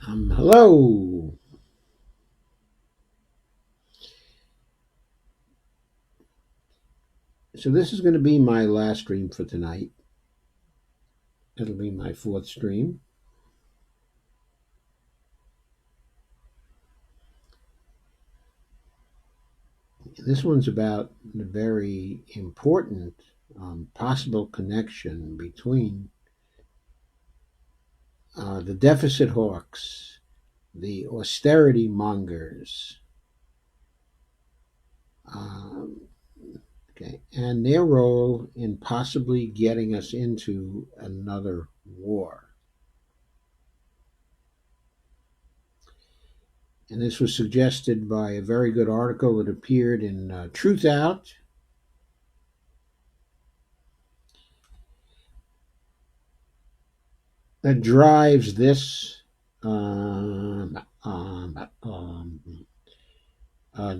Hello. So this is going to be my last stream for tonight. It'll be my fourth stream. This one's about the very important possible connection between the deficit hawks, the austerity mongers, um, okay, and their role in possibly getting us into another war. And this was suggested by a very good article that appeared in Truth Out. That drives this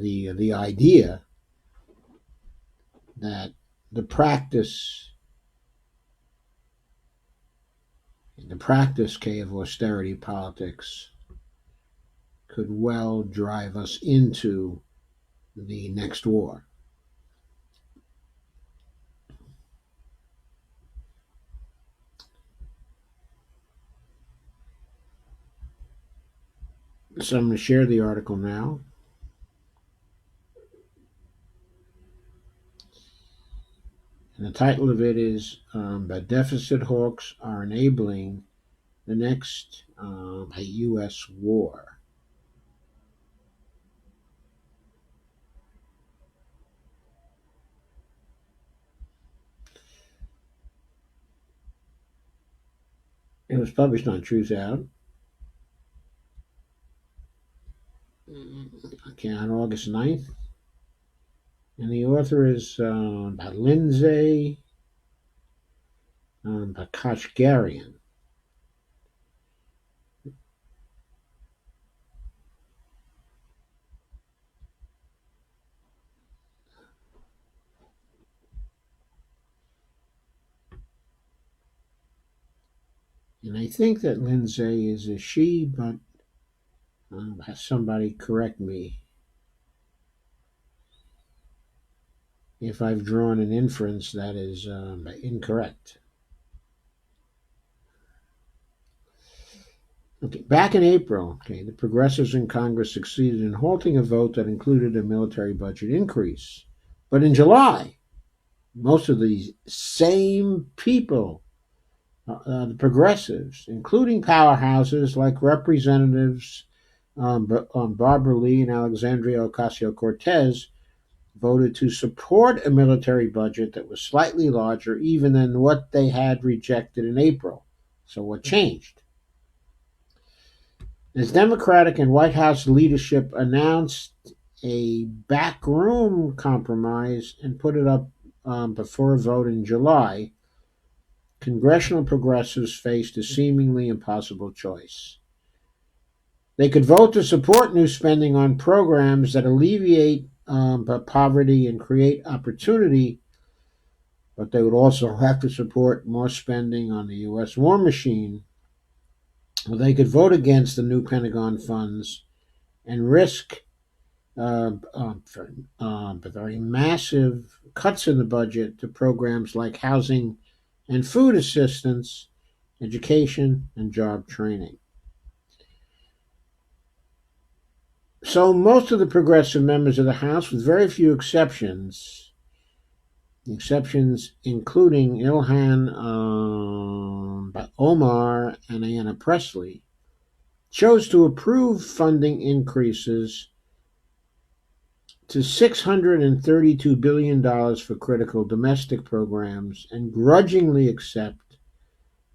the idea that the practice of austerity politics could well drive us into the next war. So I'm going to share the article now. And the title of it is "The Deficit Hawks Are Enabling the Next U.S. War." It was published on Truth Out. Okay, on August 9th. And the author is Lindsay Bakashgarian. And I think that Lindsay is a she, but somebody correct me if I've drawn an inference that is incorrect. Okay, back in April, the progressives in Congress succeeded in halting a vote that included a military budget increase. But in July, most of these same people, the progressives, including powerhouses like Representatives Barbara Lee and Alexandria Ocasio Cortez, voted to support a military budget that was slightly larger even than what they had rejected in April. So, what changed? As Democratic and White House leadership announced a backroom compromise and put it up before a vote in July, congressional progressives faced a seemingly impossible choice. They could vote to support new spending on programs that alleviate poverty and create opportunity, but they would also have to support more spending on the U.S. war machine. Well, they could vote against the new Pentagon funds and risk very massive cuts in the budget to programs like housing and food assistance, education, and job training. So most of the progressive members of the House, with very few exceptions including Ilhan Omar and Ayanna Pressley, chose to approve funding increases to $632 billion for critical domestic programs and grudgingly accept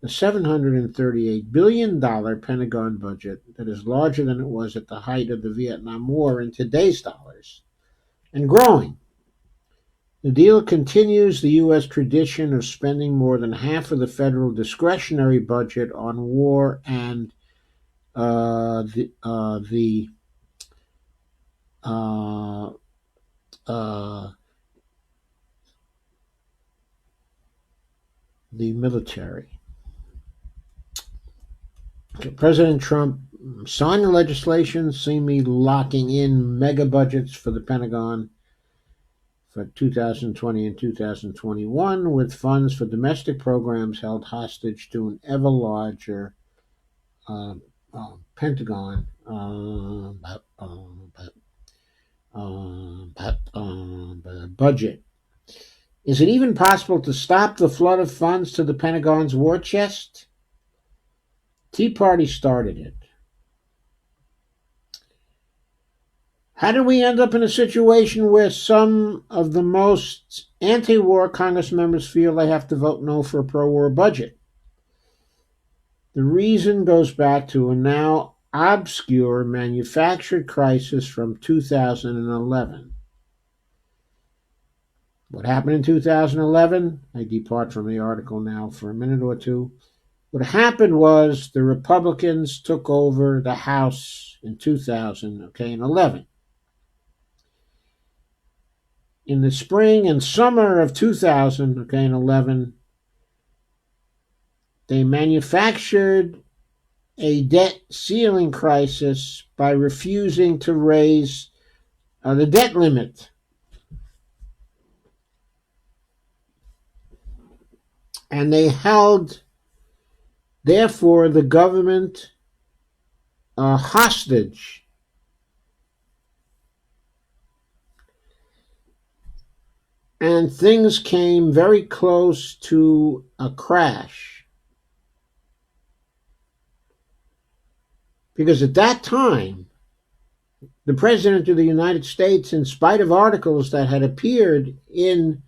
the $738 billion Pentagon budget that is larger than it was at the height of the Vietnam War in today's dollars, and growing. The deal continues the U.S. tradition of spending more than half of the federal discretionary budget on war and the military. Okay, President Trump sign the legislation, see me locking in mega budgets for the Pentagon for 2020 and 2021 with funds for domestic programs held hostage to an ever larger uh, Pentagon budget. Is it even possible to stop the flood of funds to the Pentagon's war chest? Tea Party started it. How did we end up in a situation where some of the most anti-war Congress members feel they have to vote no for a pro-war budget? The reason goes back to a now obscure manufactured crisis from 2011. What happened in 2011? I depart from the article now for a minute or two. What happened was the Republicans took over the House in 2011. In the spring and summer of 2011, they manufactured a debt ceiling crisis by refusing to raise the debt limit. And they held, therefore, the government hostage. And things came very close to a crash. Because at that time, the President of the United States, in spite of articles that had appeared in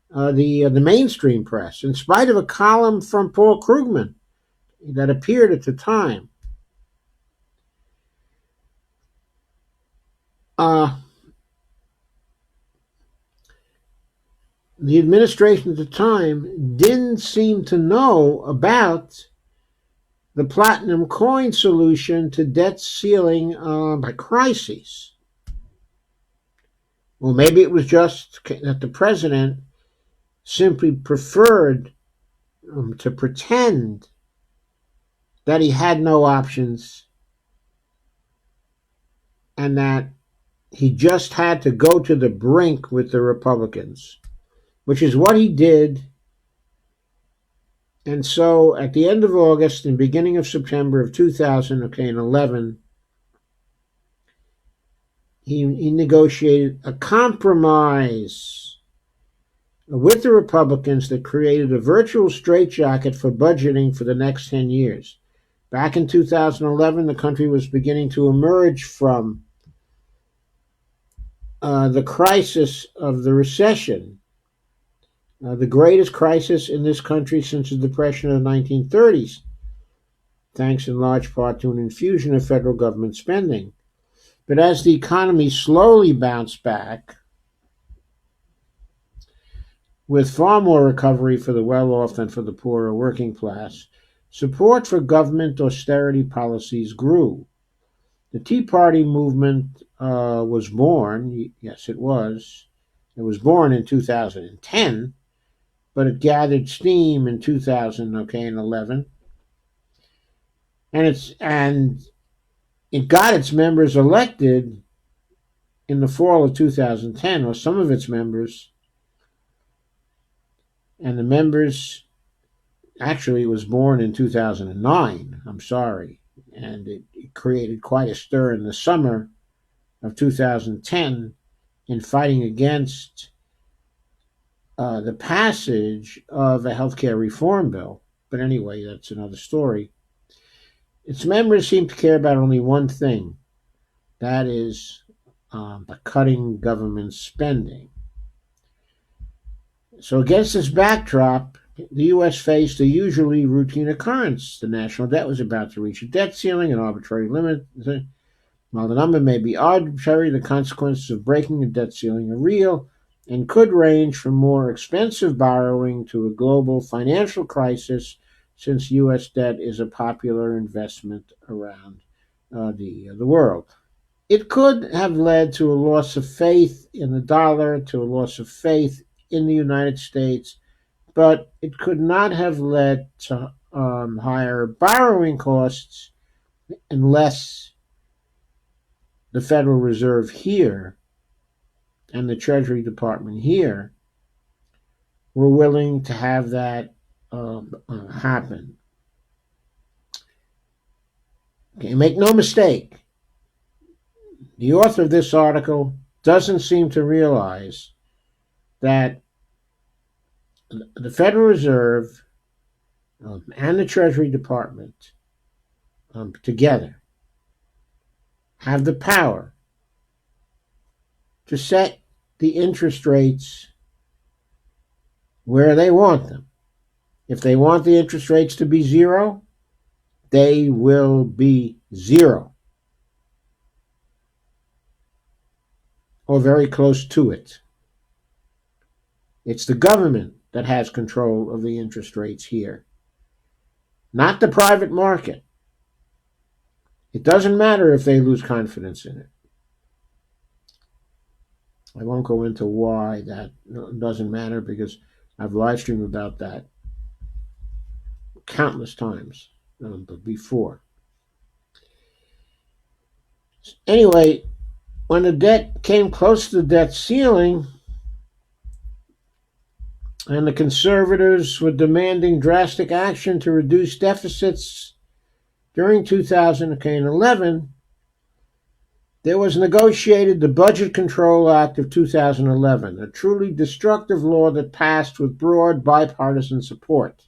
the mainstream press, in spite of a column from Paul Krugman that appeared at the time, the administration at the time didn't seem to know about the platinum coin solution to debt ceiling by crises. Well, maybe it was just that the president simply preferred to pretend that he had no options and that he just had to go to the brink with the Republicans, which is what he did. And so at the end of August and beginning of September of 2011, he negotiated a compromise with the Republicans that created a virtual straitjacket for budgeting for the next 10 years. Back in 2011, the country was beginning to emerge from the crisis of the recession, the greatest crisis in this country since the Depression of the 1930s, thanks in large part to an infusion of federal government spending. But as the economy slowly bounced back, with far more recovery for the well-off than for the poor or working class, support for government austerity policies grew. The Tea Party movement was born. Yes, it was. It was born in 2010, but it gathered steam in 2011, and it got its members elected in the fall of 2010, or some of its members, and the members actually was born in 2009. I'm sorry, and it created quite a stir in the summer of 2010 in fighting against the passage of a healthcare reform bill. But anyway, that's another story. Its members seem to care about only one thing, that is the cutting government spending. So against this backdrop, the U.S. faced a usually routine occurrence. The national debt was about to reach a debt ceiling, an arbitrary limit. While the number may be arbitrary, the consequences of breaking the debt ceiling are real and could range from more expensive borrowing to a global financial crisis, since U.S. debt is a popular investment around the world. It could have led to a loss of faith in the dollar, to a loss of faith in the United States, but it could not have led to higher borrowing costs unless the Federal Reserve here and the Treasury Department here were willing to have that happen. Okay, make no mistake, the author of this article doesn't seem to realize that the Federal Reserve and the Treasury Department together have the power to set the interest rates where they want them. If they want the interest rates to be zero, they will be zero, or very close to it. It's the government that has control of the interest rates here, not the private market. It doesn't matter if they lose confidence in it. I won't go into why that doesn't matter, because I've live streamed about that countless times before. Anyway, when the debt came close to the debt ceiling, and the conservatives were demanding drastic action to reduce deficits during 2011, there was negotiated the Budget Control Act of 2011, a truly destructive law that passed with broad bipartisan support.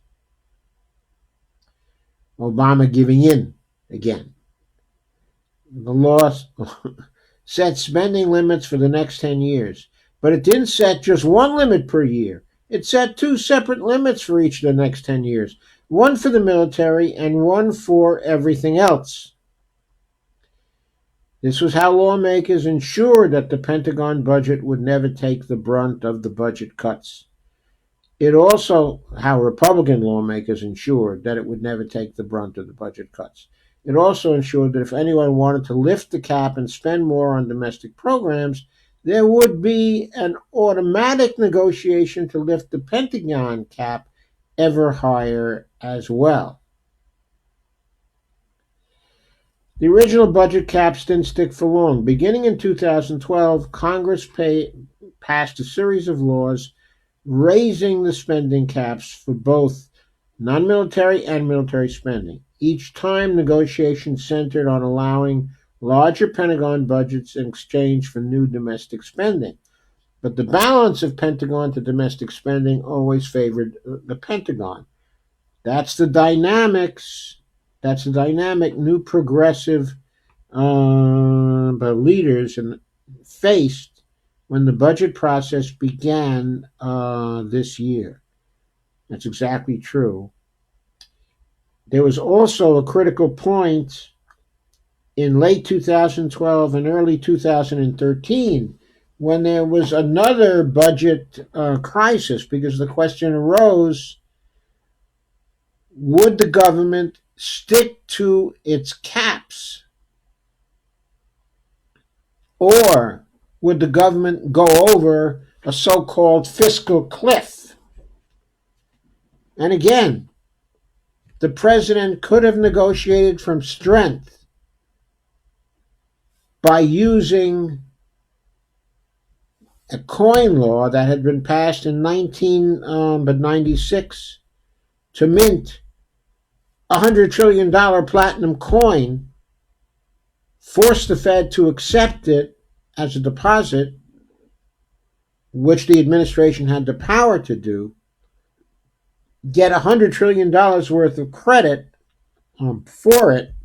Obama giving in again. The law set spending limits for the next 10 years, but it didn't set just one limit per year. It set two separate limits for each of the next 10 years, one for the military and one for everything else. This was how lawmakers ensured that the Pentagon budget would never take the brunt of the budget cuts. It also how Republican lawmakers ensured that it would never take the brunt of the budget cuts. It also ensured that if anyone wanted to lift the cap and spend more on domestic programs, there would be an automatic negotiation to lift the Pentagon cap ever higher as well. The original budget caps didn't stick for long. Beginning in 2012, Congress passed a series of laws raising the spending caps for both non-military and military spending. Each time, negotiations centered on allowing larger Pentagon budgets in exchange for new domestic spending. But the balance of Pentagon to domestic spending always favored the Pentagon. That's the dynamics. That's the dynamic new progressive leaders faced when the budget process began this year. That's exactly true. There was also a critical point in late 2012 and early 2013 when there was another budget crisis, because the question arose, would the government stick to its caps, or would the government go over a so-called fiscal cliff? And again, the president could have negotiated from strength by using a coin law that had been passed in 1996 to mint a $100 trillion platinum coin, force the Fed to accept it as a deposit, which the administration had the power to do, get $100 trillion worth of credit for it,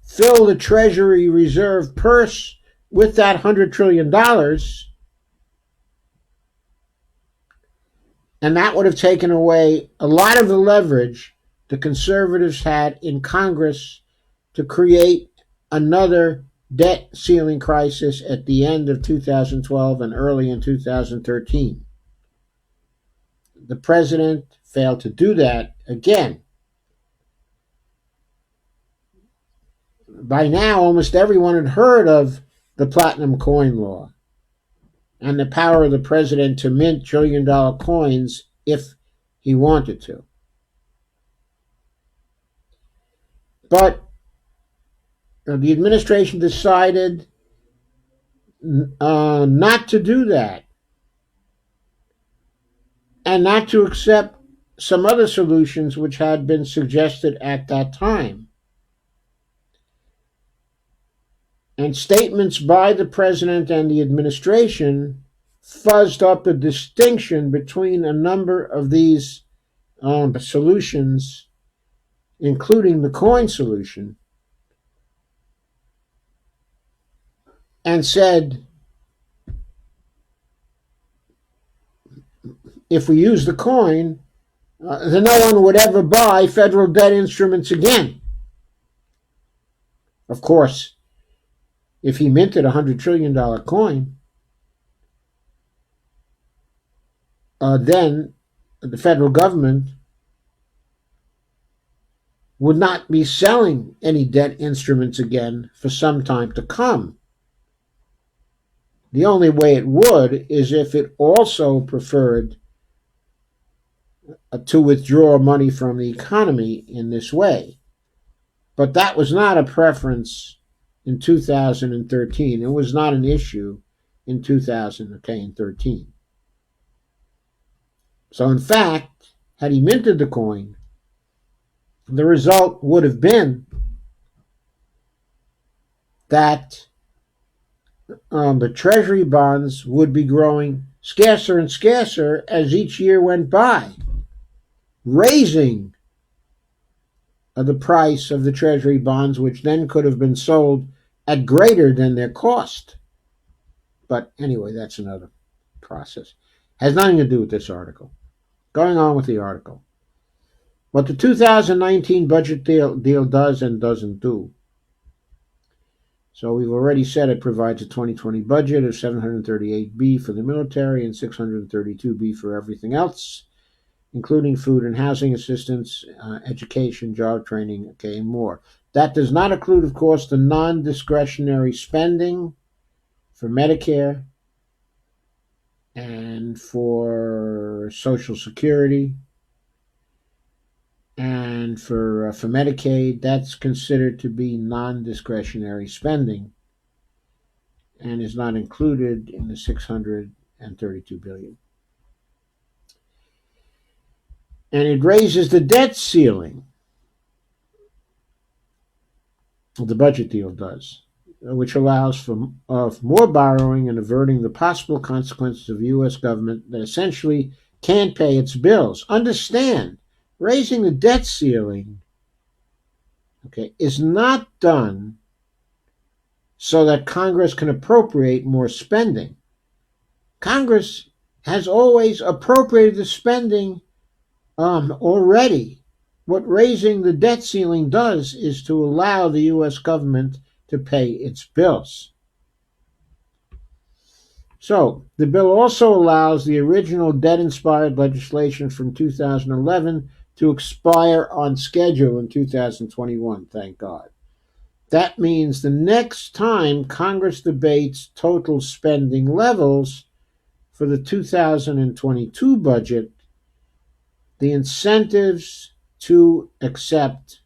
fill the Treasury Reserve purse with that $100 trillion, and that would have taken away a lot of the leverage the conservatives had in Congress to create another debt ceiling crisis at the end of 2012 and early in 2013. The president failed to do that again. By now, almost everyone had heard of the platinum coin law and the power of the president to mint trillion-dollar coins if he wanted to. But the administration decided not to do that and not to accept some other solutions which had been suggested at that time. And statements by the president and the administration fuzzed up the distinction between a number of these solutions, including the coin solution, and said, if we use the coin, then no one would ever buy federal debt instruments again. Of course, if he minted a $100 trillion coin, then the federal government would not be selling any debt instruments again for some time to come. The only way it would is if it also preferred to withdraw money from the economy in this way. But that was not a preference in 2013. It was not an issue in 2013. So in fact, had he minted the coin, the result would have been that the treasury bonds would be growing scarcer and scarcer as each year went by, raising the price of the treasury bonds, which then could have been sold at greater than their cost. But anyway, that's another process. Has nothing to do with this article. Going on with the article. What the 2019 budget deal does and doesn't do. So we've already said it provides a 2020 budget of $738 for the military and $632 for everything else, including food and housing assistance, education, job training, and more. That does not include, of course, the non-discretionary spending for Medicare and for Social Security and for Medicaid. That's considered to be non-discretionary spending and is not included in the $632 billion. And it raises the debt ceiling. The budget deal does, which allows for more borrowing and averting the possible consequences of the U.S. government that essentially can't pay its bills. Understand, raising the debt ceiling, is not done so that Congress can appropriate more spending. Congress has always appropriated the spending already. What raising the debt ceiling does is to allow the U.S. government to pay its bills. So, the bill also allows the original debt-inspired legislation from 2011 to expire on schedule in 2021, thank God. That means the next time Congress debates total spending levels for the 2022 budget, the incentives to accept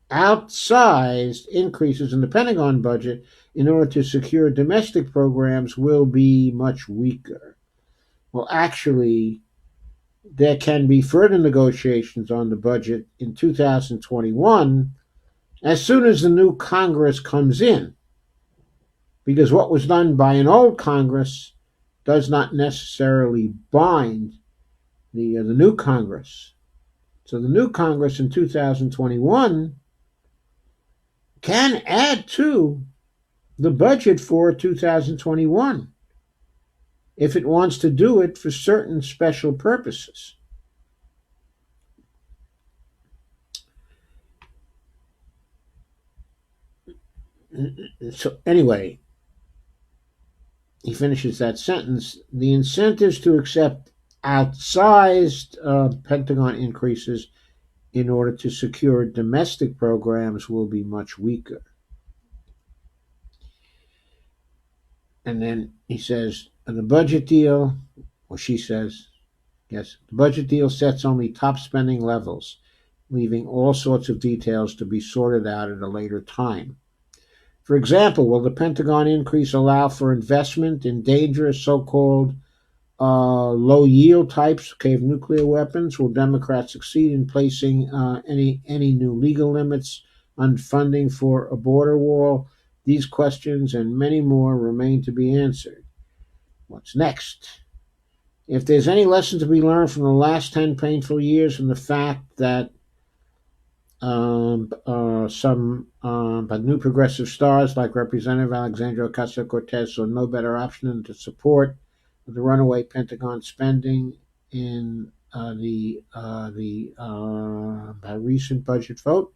outsized increases in the Pentagon budget in order to secure domestic programs will be much weaker. Well, actually, there can be further negotiations on the budget in 2021 as soon as the new Congress comes in, because what was done by an old Congress does not necessarily bind the new Congress. So the new Congress in 2021 can add to the budget for 2021 if it wants to do it for certain special purposes. So anyway, he finishes that sentence. The incentives to accept outsized Pentagon increases in order to secure domestic programs will be much weaker. And then he says, the budget deal, or she says, yes, the budget deal sets only top spending levels, leaving all sorts of details to be sorted out at a later time. For example, will the Pentagon increase allow for investment in dangerous so-called low yield types, okay, of nuclear weapons? Will Democrats succeed in placing any new legal limits on funding for a border wall? These questions and many more remain to be answered. What's next? If there's any lesson to be learned from the last 10 painful years and the fact that some but new progressive stars like Representative Alexandria Ocasio-Cortez saw no better option than to support the runaway Pentagon spending in the recent budget vote.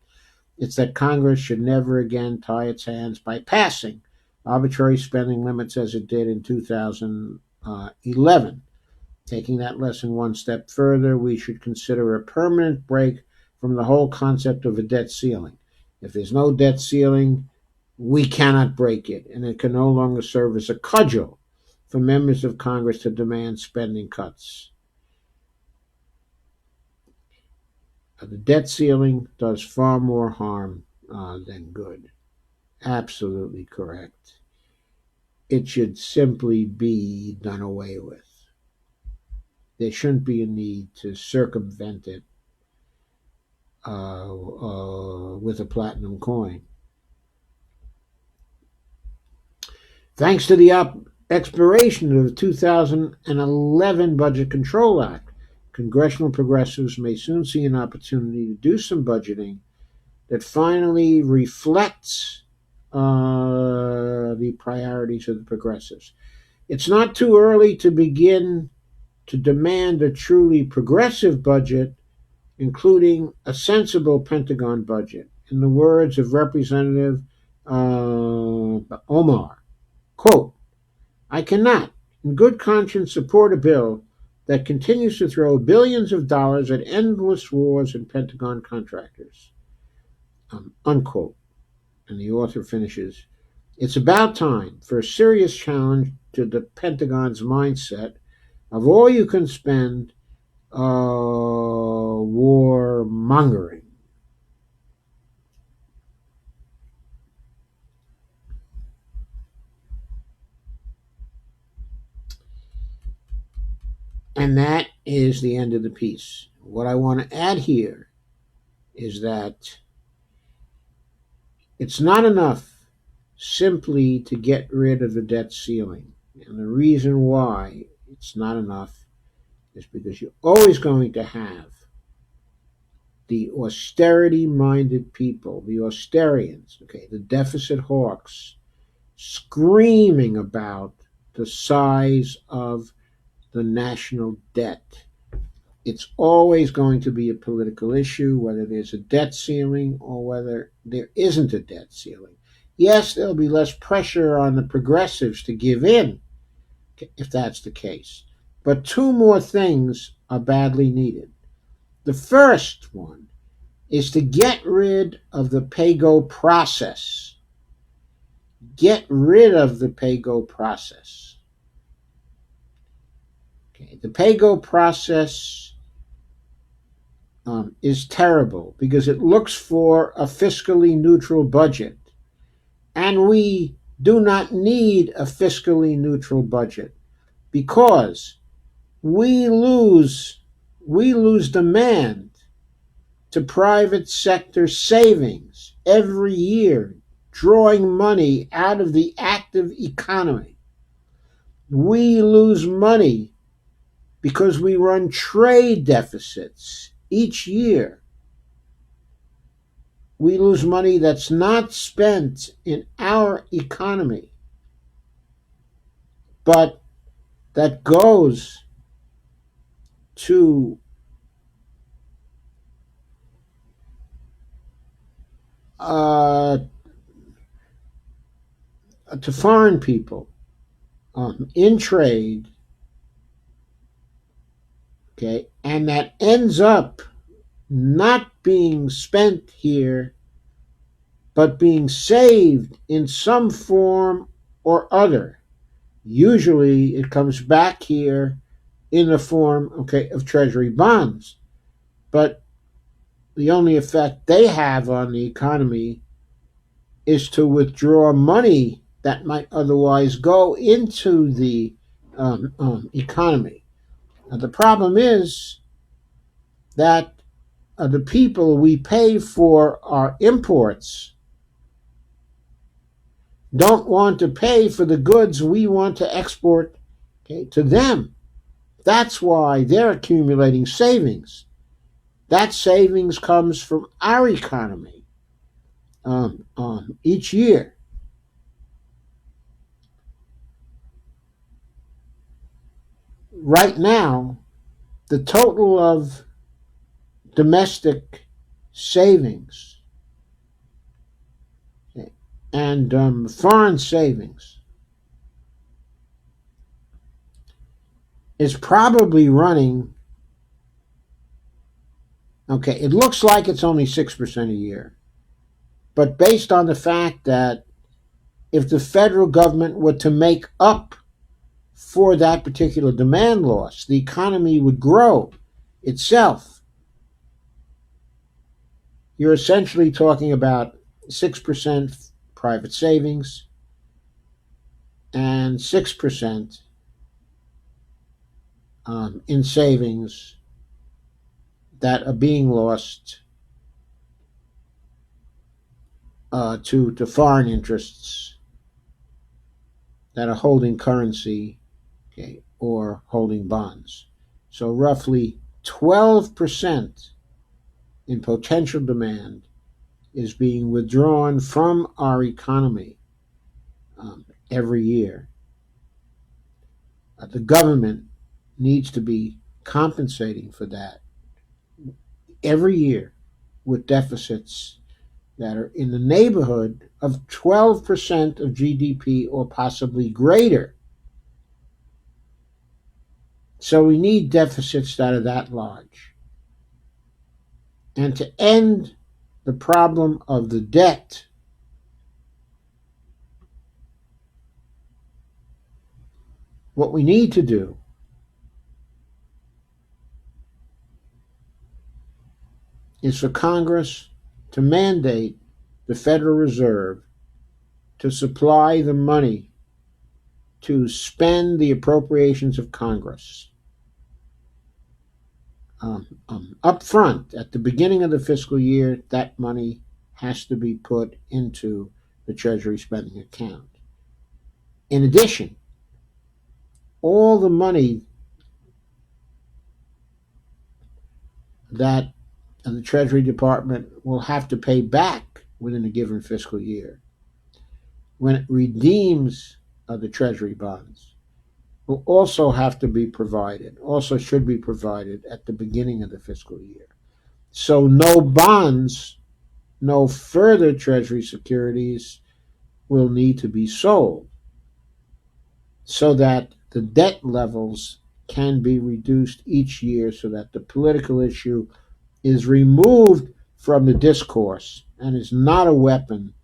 It's that Congress should never again tie its hands by passing arbitrary spending limits as it did in 2011. Taking that lesson one step further, we should consider a permanent break from the whole concept of a debt ceiling. If there's no debt ceiling, we cannot break it, and it can no longer serve as a cudgel for members of Congress to demand spending cuts. The debt ceiling does far more harm than good. Absolutely correct. It should simply be done away with. There shouldn't be a need to circumvent it with a platinum coin. Thanks to the expiration of the 2011 Budget Control Act, congressional progressives may soon see an opportunity to do some budgeting that finally reflects the priorities of the progressives. It's not too early to begin to demand a truly progressive budget, including a sensible Pentagon budget. In the words of Representative Omar, quote, I cannot, in good conscience, support a bill that continues to throw billions of dollars at endless wars and Pentagon contractors, unquote. And the author finishes, it's about time for a serious challenge to the Pentagon's mindset of all you can spend war mongering. And that is the end of the piece. What I want to add here is that it's not enough simply to get rid of the debt ceiling. And the reason why it's not enough is because you're always going to have the austerity-minded people, the austerians, okay, the deficit hawks, screaming about the size of the national debt. It's always going to be a political issue, whether there's a debt ceiling or whether there isn't a debt ceiling. Yes, there'll be less pressure on the progressives to give in, if that's the case. But two more things are badly needed. The first one is to get rid of the pay-go process. Get rid of the pay-go process. Okay, the pay-go process is terrible because it looks for a fiscally neutral budget. And we do not need a fiscally neutral budget because we lose demand to private sector savings every year, drawing money out of the active economy. We lose money because we run trade deficits each year. We lose money that's not spent in our economy, but that goes to foreign people in trade, okay, and that ends up not being spent here, but being saved in some form or other. Usually it comes back here in the form, okay, of treasury bonds. But the only effect they have on the economy is to withdraw money that might otherwise go into the economy. Now, the problem is that the people we pay for our imports don't want to pay for the goods we want to export, okay, to them. That's why they're accumulating savings. That savings comes from our economy each year. Right now, the total of domestic savings, okay, and foreign savings is probably running, okay, it looks like it's only 6% a year. But based on the fact that if the federal government were to make up for that particular demand loss, the economy would grow itself. You're essentially talking about 6% private savings and 6% in savings that are being lost to foreign interests that are holding currency, okay, or holding bonds. So roughly 12% in potential demand is being withdrawn from our economy every year. The government needs to be compensating for that every year with deficits that are in the neighborhood of 12% of GDP or possibly greater. So we need deficits that are that large. And to end the problem of the debt, what we need to do is for Congress to mandate the Federal Reserve to supply the money to spend the appropriations of Congress up front at the beginning of the fiscal year. That money has to be put into the Treasury spending account. In addition, all the money that the Treasury Department will have to pay back within a given fiscal year when it redeems the Treasury bonds will also have to be provided, also should be provided at the beginning of the fiscal year. So no bonds, no further Treasury securities will need to be sold so that the debt levels can be reduced each year so that the political issue is removed from the discourse and is not a weapon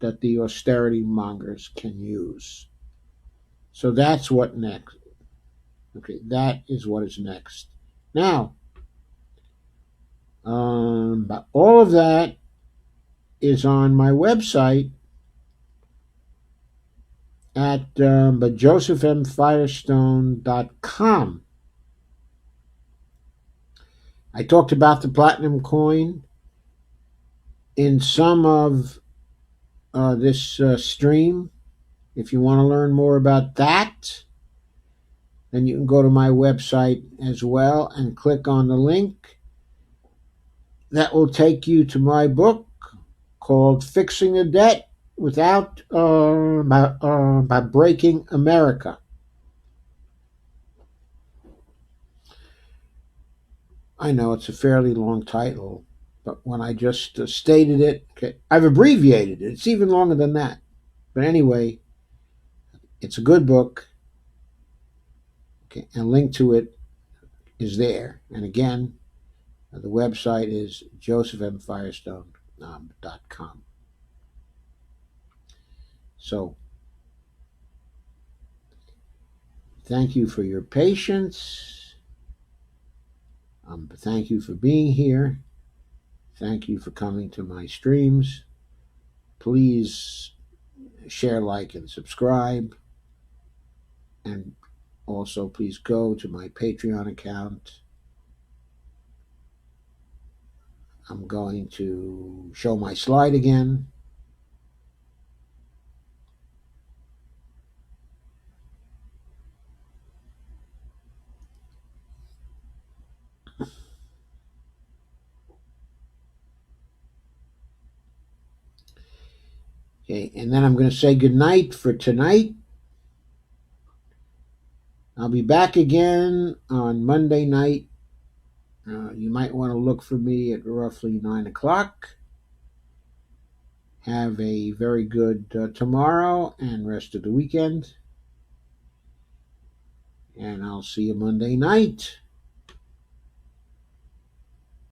that the austerity mongers can use. So that's what next. Okay, that is what is next. Now, but all of that is on my website at josephmfirestone.com. I talked about the platinum coin in some of this stream. If you want to learn more about that, then you can go to my website as well and click on the link. That will take you to my book called Fixing the Debt Without by Breaking America. I know it's a fairly long title, but when I just stated it, okay, I've abbreviated it. It's even longer than that. But anyway, it's a good book, okay, and link to it is there. And again, the website is josephmfirestone.com. So, thank you for your patience. Thank you for being here. Thank you for coming to my streams. Please share, like, and subscribe. And also, please go to my Patreon account. I'm going to show my slide again. Okay, and then I'm going to say goodnight for tonight. I'll be back again on Monday night. You might want to look for me at roughly 9 o'clock. Have a very good tomorrow and rest of the weekend. And I'll see you Monday night.